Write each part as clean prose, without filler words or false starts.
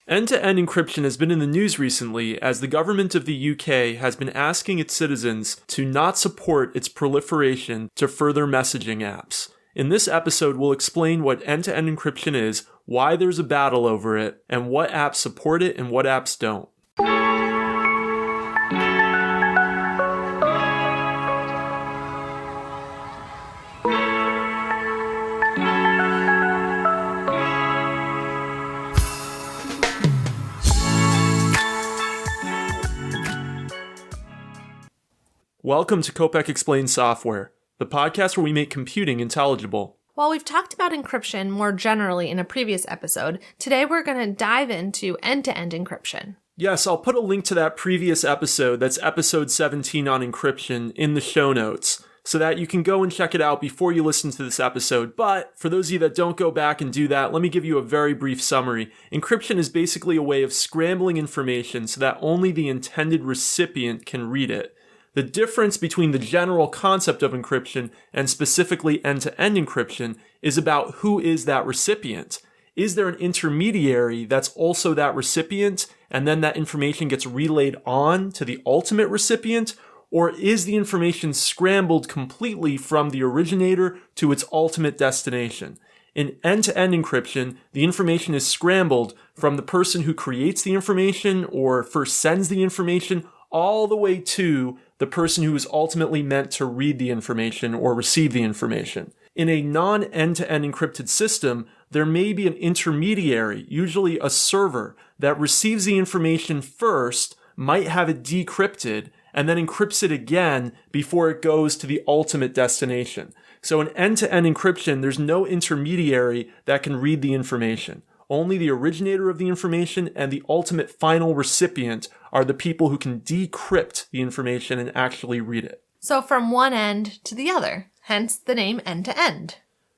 End-to-end encryption has been in the news recently as the government of the UK has been asking its citizens to not support its proliferation to further messaging apps. In this episode, we'll explain what end-to-end encryption is, why there's a battle over it, and what apps support it and what apps don't. Welcome to Kopec Explains Software, the podcast where we make computing intelligible. While we've talked about encryption more generally in a previous episode, today we're going to dive into end-to-end encryption. Yes, I'll put a link to that previous episode, that's episode 17 on encryption, in the show notes, so that you can go and check it out before you listen to this episode. But for those of you that don't go back and do that, let me give you a very brief summary. Encryption is basically a way of scrambling information so that only the intended recipient can read it. The difference between the general concept of encryption and specifically end-to-end encryption is about who is that recipient. Is there an intermediary that's also that recipient, and then that information gets relayed on to the ultimate recipient? Or is the information scrambled completely from the originator to its ultimate destination? In end-to-end encryption, the information is scrambled from the person who creates the information or first sends the information all the way to the person who is ultimately meant to read the information or receive the information. In a non-end-to-end encrypted system, there may be an intermediary, usually a server, that receives the information first, might have it decrypted, and then encrypts it again before it goes to the ultimate destination. So in end-to-end encryption, there's no intermediary that can read the information. Only the originator of the information and the ultimate final recipient are the people who can decrypt the information and actually read it. So from one end to the other, hence the name end-to-end.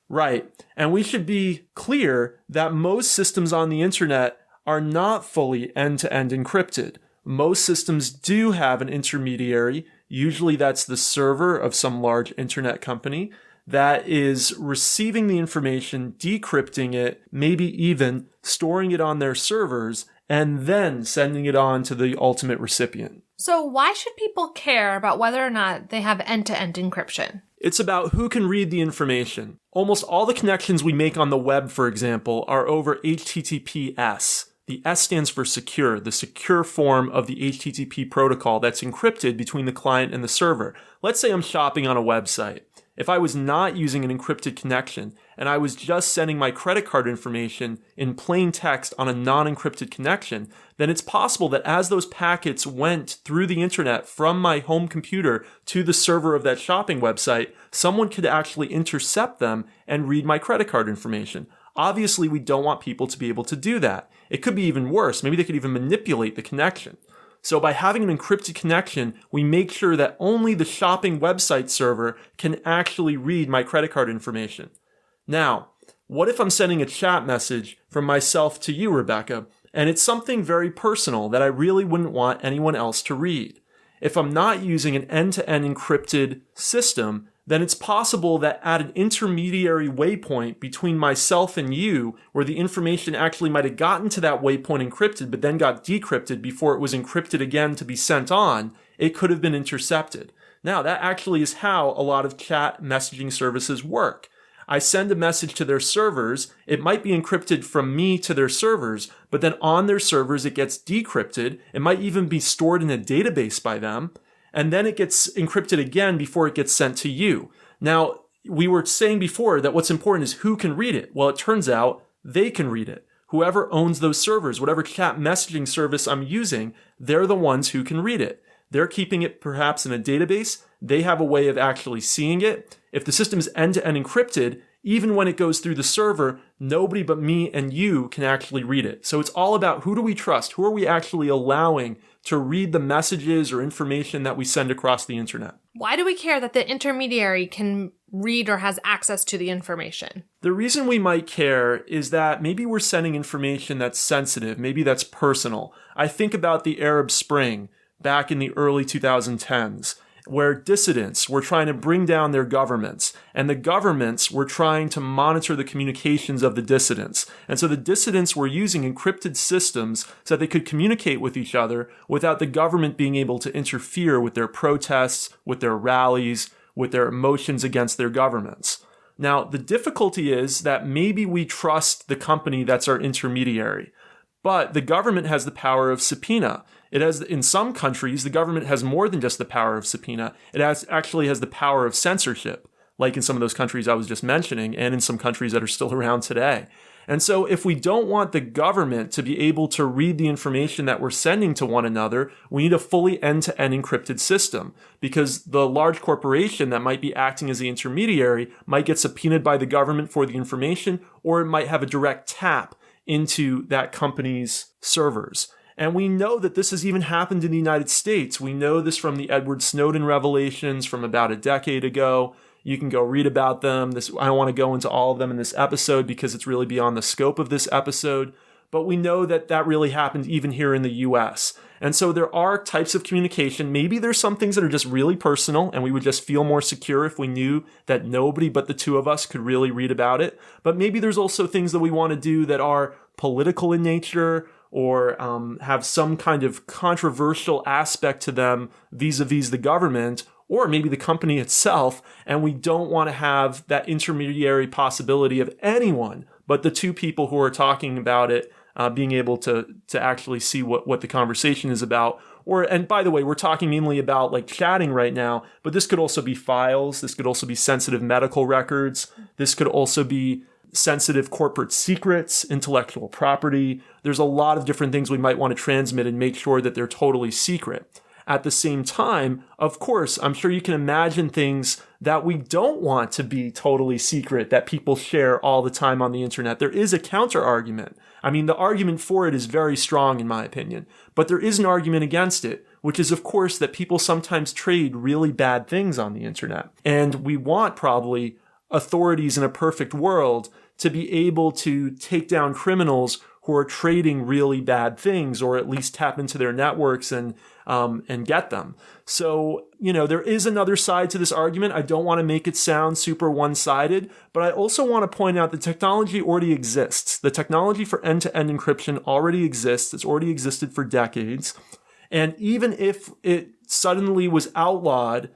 Right. And we should be clear that most systems on the internet are not fully end-to-end encrypted. Most systems do have an intermediary. Usually that's the server of some large internet company that is receiving the information, decrypting it, maybe even storing it on their servers, and then sending it on to the ultimate recipient. So why should people care about whether or not they have end-to-end encryption? It's about who can read the information. Almost all the connections we make on the web, for example, are over HTTPS. The S stands for secure, the secure form of the HTTP protocol that's encrypted between the client and the server. Let's say I'm shopping on a website. If I was not using an encrypted connection and I was just sending my credit card information in plain text on a non-encrypted connection, then it's possible that as those packets went through the internet from my home computer to the server of that shopping website, someone could actually intercept them and read my credit card information. Obviously, we don't want people to be able to do that. It could be even worse. Maybe they could even manipulate the connection. So by having an encrypted connection, we make sure that only the shopping website server can actually read my credit card information. Now, what if I'm sending a chat message from myself to you, Rebecca, and it's something very personal that I really wouldn't want anyone else to read? If I'm not using an end-to-end encrypted system, then it's possible that at an intermediary waypoint between myself and you, where the information actually might have gotten to that waypoint encrypted, but then got decrypted before it was encrypted again to be sent on, it could have been intercepted. Now, that actually is how a lot of chat messaging services work. I send a message to their servers, it might be encrypted from me to their servers, but then on their servers it gets decrypted, it might even be stored in a database by them, and then it gets encrypted again before it gets sent to you. Now, we were saying before that what's important is who can read it. Well, it turns out they can read it. Whoever owns those servers, whatever chat messaging service I'm using, they're the ones who can read it. They're keeping it perhaps in a database. They have a way of actually seeing it. If the system is end-to-end encrypted, even when it goes through the server, nobody but me and you can actually read it. So it's all about who do we trust? Who are we actually allowing to read the messages or information that we send across the internet? Why do we care that the intermediary can read or has access to the information? The reason we might care is that maybe we're sending information that's sensitive, maybe that's personal. I think about the Arab Spring back in the early 2010s. where dissidents were trying to bring down their governments, and the governments were trying to monitor the communications of the dissidents. And so the dissidents were using encrypted systems so that they could communicate with each other without the government being able to interfere with their protests, with their rallies, with their emotions against their governments. Now, the difficulty is that maybe we trust the company that's our intermediary, but the government has the power of subpoena. In some countries, the government has more than just the power of subpoena. It actually has the power of censorship, like in some of those countries I was just mentioning, and in some countries that are still around today. And so if we don't want the government to be able to read the information that we're sending to one another, we need a fully end-to-end encrypted system, because the large corporation that might be acting as the intermediary might get subpoenaed by the government for the information, or it might have a direct tap into that company's servers. And we know that this has even happened in the United States. We know this from the Edward Snowden revelations from about a decade ago. You can go read about them. I don't want to go into all of them in this episode because it's really beyond the scope of this episode. But we know that that really happened even here in the US. And so there are types of communication. Maybe there's some things that are just really personal and we would just feel more secure if we knew that nobody but the two of us could really read about it. But maybe there's also things that we want to do that are political in nature, or have some kind of controversial aspect to them vis-a-vis the government, or maybe the company itself, and we don't want to have that intermediary possibility of anyone but the two people who are talking about it being able to actually see what the conversation is about. And by the way, we're talking mainly about like chatting right now, but this could also be files. This could also be sensitive medical records. This could also be sensitive corporate secrets, intellectual property. There's a lot of different things we might want to transmit and make sure that they're totally secret. At the same time, of course, I'm sure you can imagine things that we don't want to be totally secret that people share all the time on the internet. There is a counter argument. I mean, the argument for it is very strong in my opinion, but there is an argument against it, which is of course that people sometimes trade really bad things on the internet. And we want probably authorities in a perfect world to be able to take down criminals who are trading really bad things, or at least tap into their networks and get them. So, there is another side to this argument. I don't want to make it sound super one-sided, but I also want to point out the technology already exists. The technology for end-to-end encryption already exists. It's already existed for decades. And even if it suddenly was outlawed,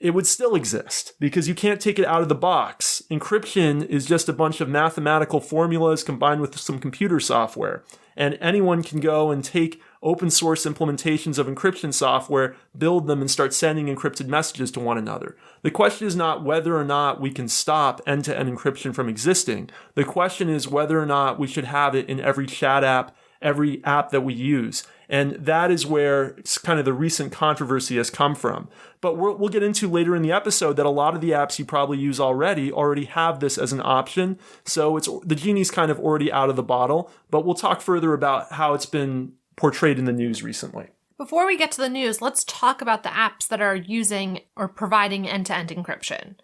it would still exist because you can't take it out of the box. Encryption is just a bunch of mathematical formulas combined with some computer software. And anyone can go and take open source implementations of encryption software, build them, and start sending encrypted messages to one another. The question is not whether or not we can stop end-to-end encryption from existing. The question is whether or not we should have it in every chat app, every app that we use. And that is where kind of the recent controversy has come from. But we'll get into later in the episode that a lot of the apps you probably use already have this as an option. So the genie's kind of already out of the bottle, but we'll talk further about how it's been portrayed in the news recently. Before we get to the news, let's talk about the apps that are using or providing end-to-end encryption.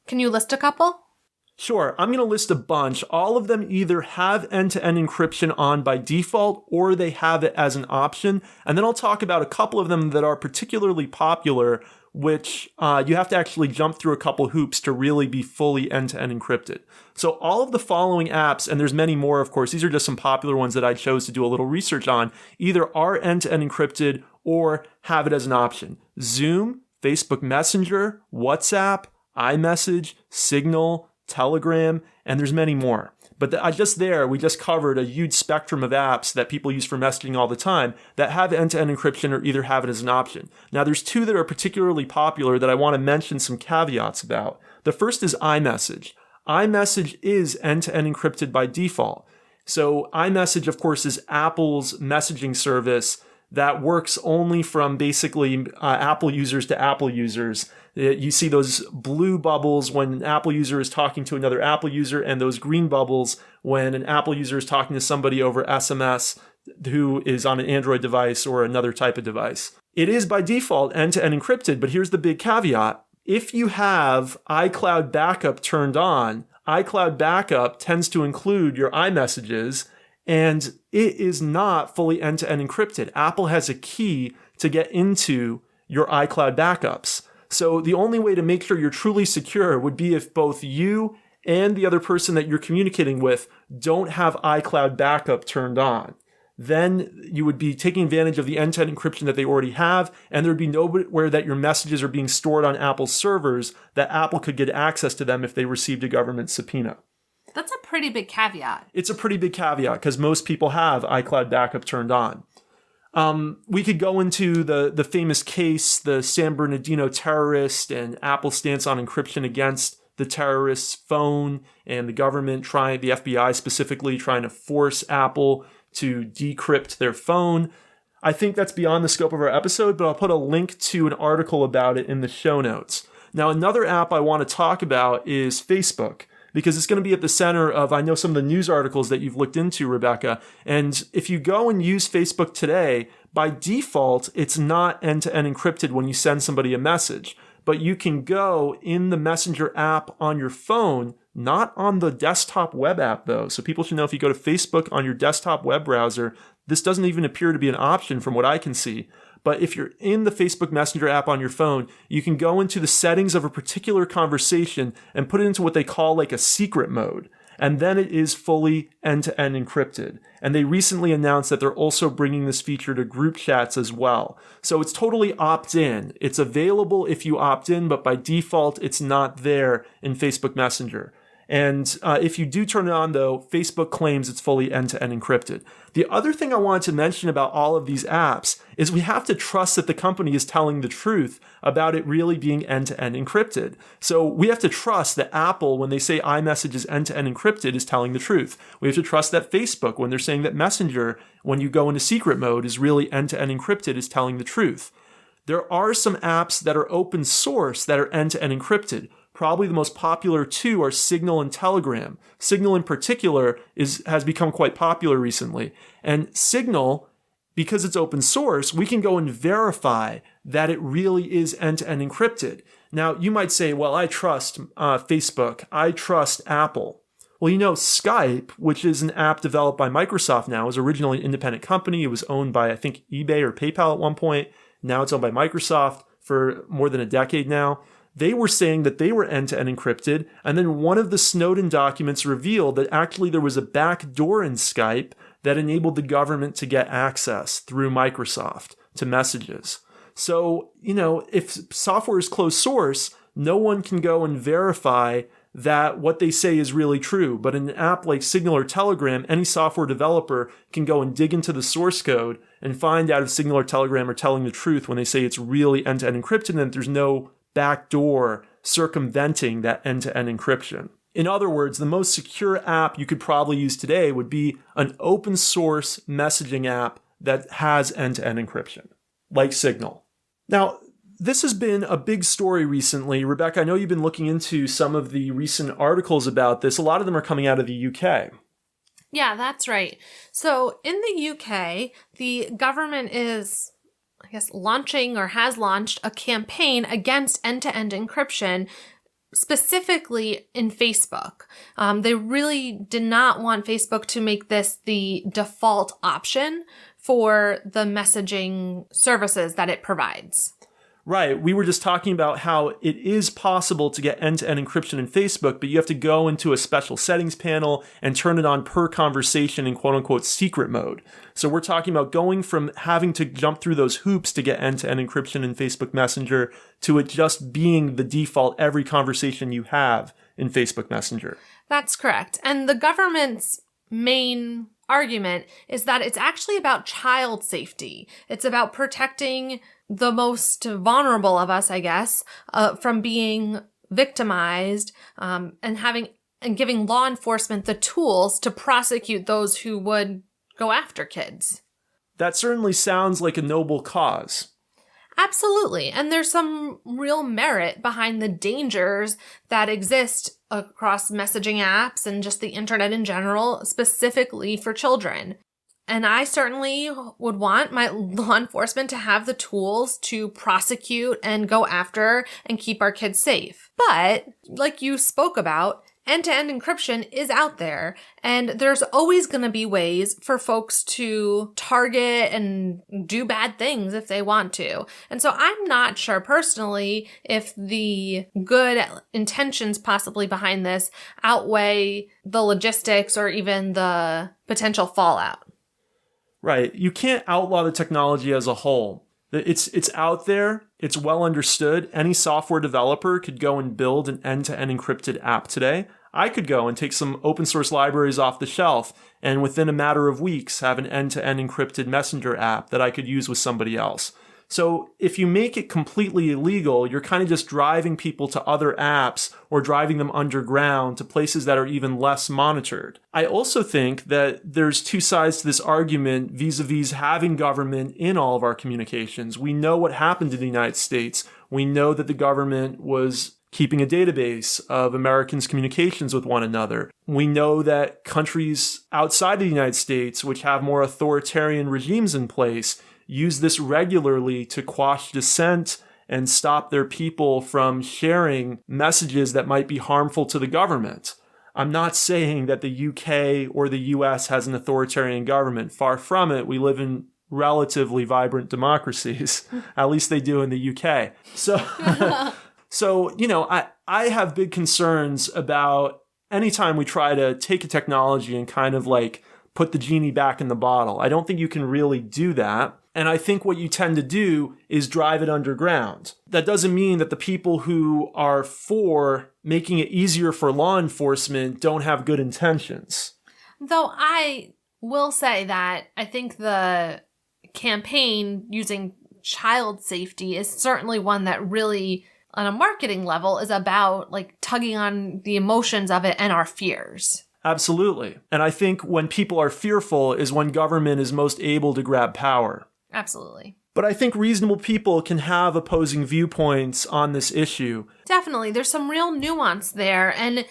Can you list a couple? Sure, I'm going to list a bunch. All of them either have end-to-end encryption on by default or they have it as an option. And then I'll talk about a couple of them that are particularly popular, which you have to actually jump through a couple hoops to really be fully end-to-end encrypted. So all of the following apps, and there's many more, of course, these are just some popular ones that I chose to do a little research on, either are end-to-end encrypted or have it as an option. Zoom, Facebook Messenger, WhatsApp, iMessage, Signal, Telegram, and there's many more. But we just covered a huge spectrum of apps that people use for messaging all the time that have end-to-end encryption or either have it as an option. Now, there's two that are particularly popular that I want to mention some caveats about. The first is iMessage. iMessage is end-to-end encrypted by default. So iMessage, of course, is Apple's messaging service that works only from basically Apple users to Apple users. You see those blue bubbles when an Apple user is talking to another Apple user, and those green bubbles when an Apple user is talking to somebody over SMS who is on an Android device or another type of device. It is by default end-to-end encrypted, but here's the big caveat. If you have iCloud Backup turned on, iCloud Backup tends to include your iMessages, and it is not fully end-to-end encrypted. Apple has a key to get into your iCloud backups. So the only way to make sure you're truly secure would be if both you and the other person that you're communicating with don't have iCloud backup turned on. Then you would be taking advantage of the end-to-end encryption that they already have, and there would be nowhere that your messages are being stored on Apple's servers that Apple could get access to them if they received a government subpoena. That's a pretty big caveat. It's a pretty big caveat because most people have iCloud backup turned on. We could go into the famous case, the San Bernardino terrorist and Apple's stance on encryption against the terrorist's phone, and the government the FBI specifically trying to force Apple to decrypt their phone. I think that's beyond the scope of our episode, but I'll put a link to an article about it in the show notes. Now, another app I want to talk about is Facebook, because it's going to be at the center of, I know, some of the news articles that you've looked into, Rebecca. And if you go and use Facebook today, by default, it's not end-to-end encrypted when you send somebody a message. But you can go in the Messenger app on your phone, not on the desktop web app though. So people should know, if you go to Facebook on your desktop web browser, this doesn't even appear to be an option from what I can see. But if you're in the Facebook Messenger app on your phone, you can go into the settings of a particular conversation and put it into what they call like a secret mode. And then it is fully end-to-end encrypted. And they recently announced that they're also bringing this feature to group chats as well. So it's totally opt-in. It's available if you opt in, but by default, it's not there in Facebook Messenger. And if you do turn it on, though, Facebook claims it's fully end-to-end encrypted. The other thing I wanted to mention about all of these apps is we have to trust that the company is telling the truth about it really being end-to-end encrypted. So we have to trust that Apple, when they say iMessage is end-to-end encrypted, is telling the truth. We have to trust that Facebook, when they're saying that Messenger, when you go into secret mode, is really end-to-end encrypted, is telling the truth. There are some apps that are open source that are end-to-end encrypted. Probably the most popular two are Signal and Telegram. Signal in particular has become quite popular recently. And Signal, because it's open source, we can go and verify that it really is end-to-end encrypted. Now, you might say, well, I trust Facebook. I trust Apple. Well, Skype, which is an app developed by Microsoft now, is originally an independent company. It was owned by, I think, eBay or PayPal at one point. Now it's owned by Microsoft for more than a decade now. They were saying that they were end-to-end encrypted, and then one of the Snowden documents revealed that actually there was a back door in Skype that enabled the government to get access through Microsoft to messages. So, if software is closed source, no one can go and verify that what they say is really true. But in an app like Signal or Telegram, any software developer can go and dig into the source code and find out if Signal or Telegram are telling the truth when they say it's really end-to-end encrypted and that there's no backdoor circumventing that end-to-end encryption. In other words, the most secure app you could probably use today would be an open source messaging app that has end-to-end encryption, like Signal. Now, this has been a big story recently. Rebecca, I know you've been looking into some of the recent articles about this. A lot of them are coming out of the UK. Yeah, that's right. So in the UK, the government is, launching or has launched a campaign against end-to-end encryption, specifically in Facebook. They really did not want Facebook to make this the default option for the messaging services that it provides. Right. We were just talking about how it is possible to get end-to-end encryption in Facebook, but you have to go into a special settings panel and turn it on per conversation in quote-unquote secret mode. So we're talking about going from having to jump through those hoops to get end-to-end encryption in Facebook Messenger to it just being the default every conversation you have in Facebook Messenger. That's correct. And the government's main argument is that it's actually about child safety. It's about protecting the most vulnerable of us, from being victimized, and giving law enforcement the tools to prosecute those who would go after kids. That certainly sounds like a noble cause. Absolutely. And there's some real merit behind the dangers that exist across messaging apps and just the internet in general, specifically for children. And I certainly would want my law enforcement to have the tools to prosecute and go after and keep our kids safe. But like you spoke about, end-to-end encryption is out there, and there's always going to be ways for folks to target and do bad things if they want to. And so I'm not sure personally if the good intentions possibly behind this outweigh the logistics or even the potential fallout. Right. You can't outlaw the technology as a whole. It's out there. It's well understood. Any software developer could go and build an end-to-end encrypted app today. I could go and take some open source libraries off the shelf and within a matter of weeks have an end-to-end encrypted messenger app that I could use with somebody else. So if you make it completely illegal, you're kind of just driving people to other apps or driving them underground to places that are even less monitored. I also think that there's two sides to this argument vis-a-vis having government in all of our communications. We know what happened in the United States. We know that the government was keeping a database of Americans' communications with one another. We know that countries outside the United States, which have more authoritarian regimes in place, use this regularly to quash dissent and stop their people from sharing messages that might be harmful to the government. I'm not saying that the UK or the US has an authoritarian government. Far from it. We live in relatively vibrant democracies. At least they do in the UK. So, I have big concerns about anytime we try to take a technology and kind of like put the genie back in the bottle. I don't think you can really do that. And I think what you tend to do is drive it underground. That doesn't mean that the people who are for making it easier for law enforcement don't have good intentions. Though I will say that I think the campaign using child safety is certainly one that really, on a marketing level, is about like tugging on the emotions of it and our fears. Absolutely. And I think when people are fearful is when government is most able to grab power. Absolutely. But I think reasonable people can have opposing viewpoints on this issue. Definitely. There's some real nuance there. And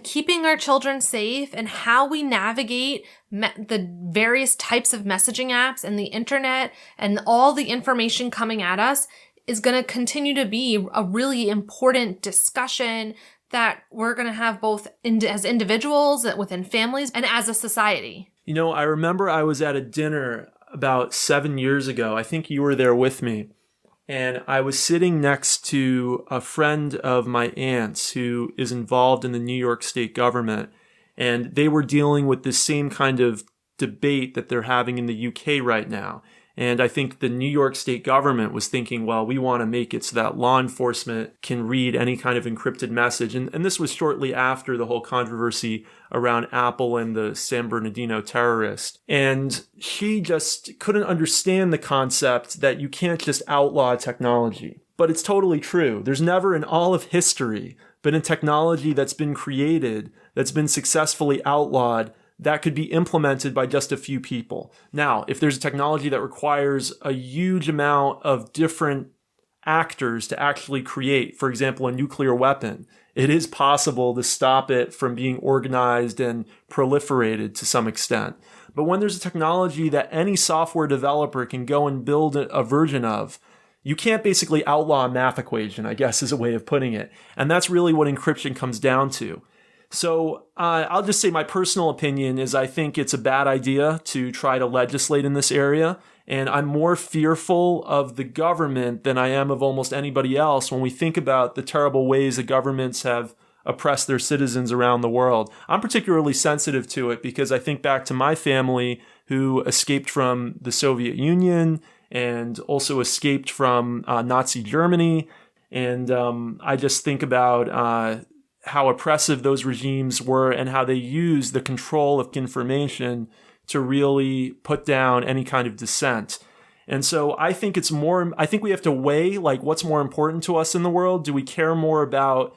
keeping our children safe and how we navigate the various types of messaging apps and the internet and all the information coming at us is going to continue to be a really important discussion that we're going to have both as individuals, within families, and as a society. I remember I was at a dinner about 7 years ago. I think you were there with me. And I was sitting next to a friend of my aunt's who is involved in the New York state government. And they were dealing with this same kind of debate that they're having in the UK right now. And I think the New York state government was thinking, well, we want to make it so that law enforcement can read any kind of encrypted message. And this was shortly after the whole controversy around Apple and the San Bernardino terrorist. And she just couldn't understand the concept that you can't just outlaw technology. But it's totally true. There's never in all of history been a technology that's been created, that's been successfully outlawed, that could be implemented by just a few people. Now, if there's a technology that requires a huge amount of different actors to actually create, for example, a nuclear weapon, it is possible to stop it from being organized and proliferated to some extent. But when there's a technology that any software developer can go and build a version of, you can't basically outlaw a math equation, I guess is a way of putting it. And that's really what encryption comes down to. So I'll just say my personal opinion is I think it's a bad idea to try to legislate in this area. And I'm more fearful of the government than I am of almost anybody else when we think about the terrible ways that governments have oppressed their citizens around the world. I'm particularly sensitive to it because I think back to my family who escaped from the Soviet Union and also escaped from Nazi Germany. And I just think about how oppressive those regimes were and how they used the control of information to really put down any kind of dissent. And so I think we have to weigh like what's more important to us in the world. Do we care more about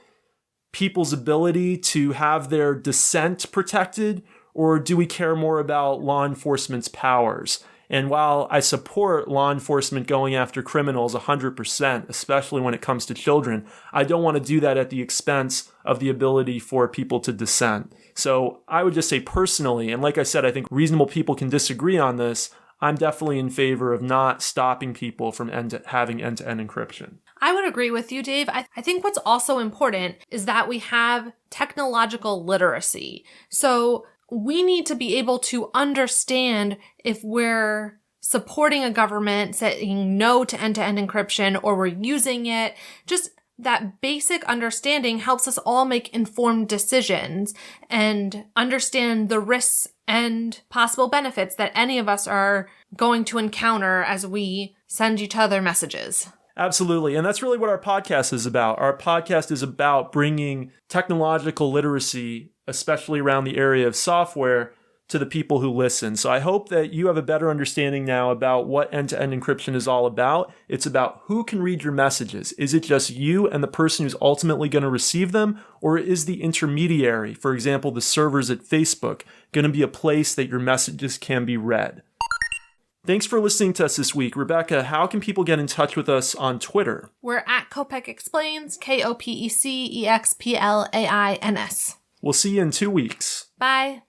people's ability to have their dissent protected, or do we care more about law enforcement's powers? And while I support law enforcement going after criminals 100%, especially when it comes to children, I don't want to do that at the expense of the ability for people to dissent. So I would just say personally, and like I said, I think reasonable people can disagree on this, I'm definitely in favor of not stopping people from having end-to-end encryption. I would agree with you, Dave. I think what's also important is that we have technological literacy. So we need to be able to understand if we're supporting a government saying no to end-to-end encryption or we're using it. Just that basic understanding helps us all make informed decisions and understand the risks and possible benefits that any of us are going to encounter as we send each other messages. Absolutely. And that's really what our podcast is about. Our podcast is about bringing technological literacy, especially around the area of software, to the people who listen. So I hope that you have a better understanding now about what end-to-end encryption is all about. It's about who can read your messages. Is it just you and the person who's ultimately going to receive them? Or is the intermediary, for example, the servers at Facebook, going to be a place that your messages can be read? Thanks for listening to us this week. Rebecca, how can people get in touch with us on Twitter? We're at Kopec Explains, KOPECEXPLAINS. We'll see you in 2 weeks. Bye.